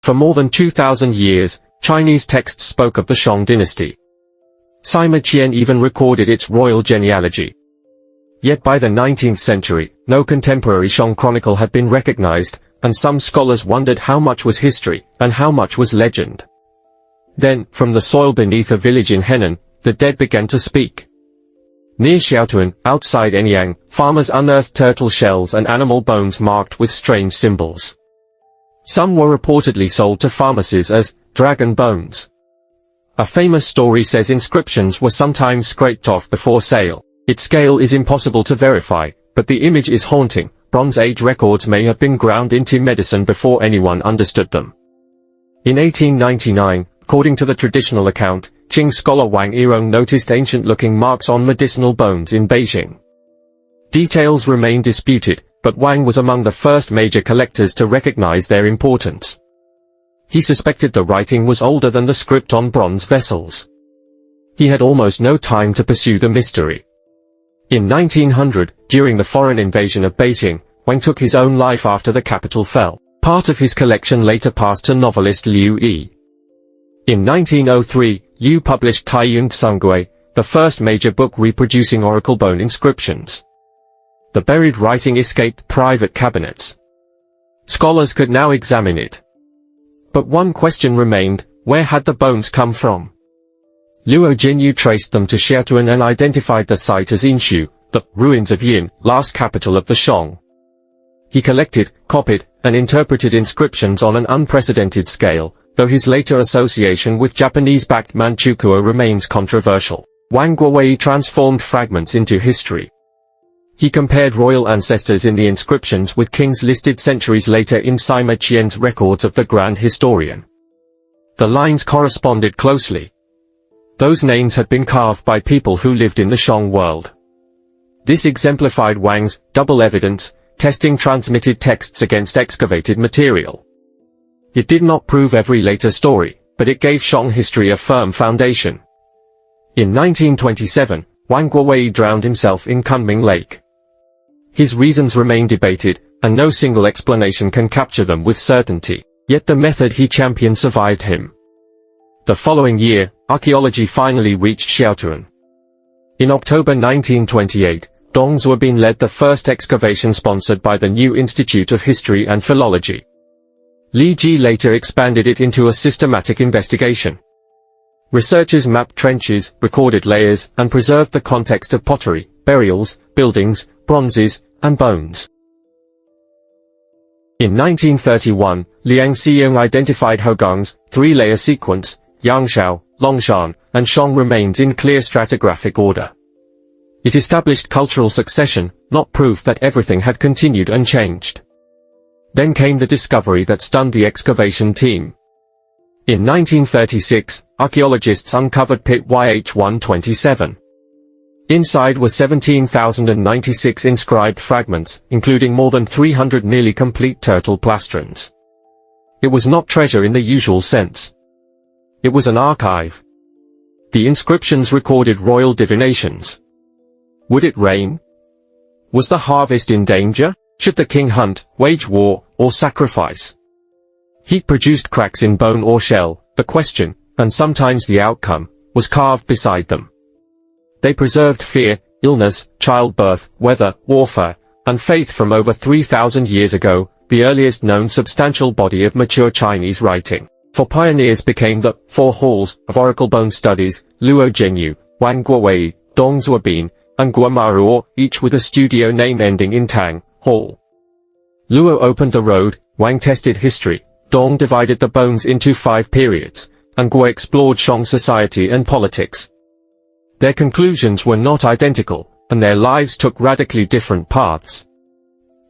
For more than 2,000 years, Chinese texts spoke of the Shang dynasty. Sima Qian even recorded its royal genealogy. Yet by the 19th century, no contemporary Shang chronicle had been recognized, and some scholars wondered how much was history, and how much was legend. Then, from the soil beneath a village in Henan, the dead began to speak. Near Xiaotuan, outside Anyang, farmers unearthed turtle shells and animal bones marked with strange symbols. Some were reportedly sold to pharmacies as dragon bones. A famous story says inscriptions were sometimes scraped off before sale. Its scale is impossible to verify, but the image is haunting. Bronze Age records may have been ground into medicine before anyone understood them. In 1899, according to the traditional account, Qing scholar Wang Yirong noticed ancient-looking marks on medicinal bones in Beijing. Details remain disputed, but Wang was among the first major collectors to recognize their importance. He suspected the writing was older than the script on bronze vessels. He had almost no time to pursue the mystery. In 1900, during the foreign invasion of Beijing, Wang took his own life after the capital fell. Part of his collection later passed to novelist Liu Yi. In 1903, Liu published Taiyun Tsungui, the first major book reproducing oracle bone inscriptions. The buried writing escaped private cabinets. Scholars could now examine it. But one question remained: where had the bones come from? Luo Jinyu traced them to Xiaotuan and identified the site as Inshu, the ruins of Yin, last capital of the Shang. He collected, copied, and interpreted inscriptions on an unprecedented scale, though his later association with Japanese-backed Manchukuo remains controversial. Wang Guowei transformed fragments into history. He compared royal ancestors in the inscriptions with kings listed centuries later in Sima Qian's records of the Grand Historian. The lines corresponded closely. Those names had been carved by people who lived in the Shang world. This exemplified Wang's double evidence, testing transmitted texts against excavated material. It did not prove every later story, but it gave Shang history a firm foundation. In 1927, Wang Guowei drowned himself in Kunming Lake. His reasons remain debated, and no single explanation can capture them with certainty, yet the method he championed survived him. The following year, archaeology finally reached Xiaotuan. In October 1928, Dong Zuobin led the first excavation sponsored by the New Institute of History and Philology. Li Ji later expanded it into a systematic investigation. Researchers mapped trenches, recorded layers, and preserved the context of pottery, burials, buildings, bronzes, and bones. In 1931, Liang Xiyong identified Hougong's three-layer sequence, Yangshao, Longshan, and Shang remains in clear stratigraphic order. It established cultural succession, not proof that everything had continued unchanged. Then came the discovery that stunned the excavation team. In 1936, archaeologists uncovered pit YH-127. Inside were 17,096 inscribed fragments, including more than 300 nearly complete turtle plastrons. It was not treasure in the usual sense. It was an archive. The inscriptions recorded royal divinations. Would it rain? Was the harvest in danger? Should the king hunt, wage war, or sacrifice? Heat produced cracks in bone or shell. The question, and sometimes the outcome, was carved beside them. They preserved fear, illness, childbirth, weather, warfare, and faith from over 3,000 years ago, the earliest known substantial body of mature Chinese writing. For pioneers became the Four Halls of Oracle Bone Studies, Luo Jinyu, Wang Guowei, Dong Zuobin, and Guomaruo, each with a studio name ending in Tang, Hall. Luo opened the road, Wang tested history, Dong divided the bones into 5 periods, and Guo explored Shang society and politics. Their conclusions were not identical, and their lives took radically different paths.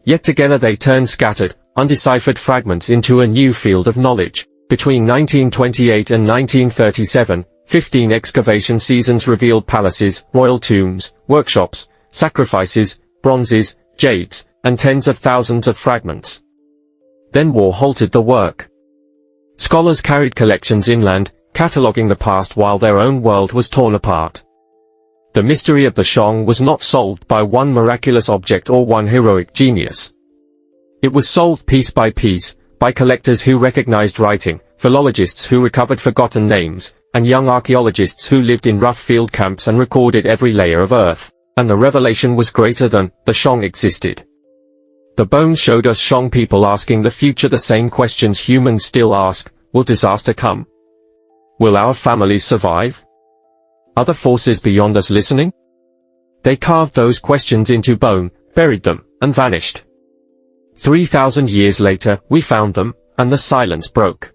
Yet together they turned scattered, undeciphered fragments into a new field of knowledge. Between 1928 and 1937, 15 excavation seasons revealed palaces, royal tombs, workshops, sacrifices, bronzes, jades, and tens of thousands of fragments. Then war halted the work. Scholars carried collections inland, cataloguing the past while their own world was torn apart. The mystery of the Shang was not solved by one miraculous object or one heroic genius. It was solved piece by piece, by collectors who recognized writing, philologists who recovered forgotten names, and young archaeologists who lived in rough field camps and recorded every layer of earth. And the revelation was greater than the Shang existed. The bones showed us Shang people asking the future the same questions humans still ask: will disaster come? Will our families survive? Are the forces beyond us listening? They carved those questions into bone, buried them, and vanished. 3,000 years later, we found them, and the silence broke.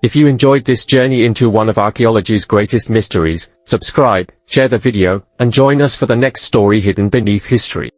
If you enjoyed this journey into one of archaeology's greatest mysteries, subscribe, share the video, and join us for the next story hidden beneath history.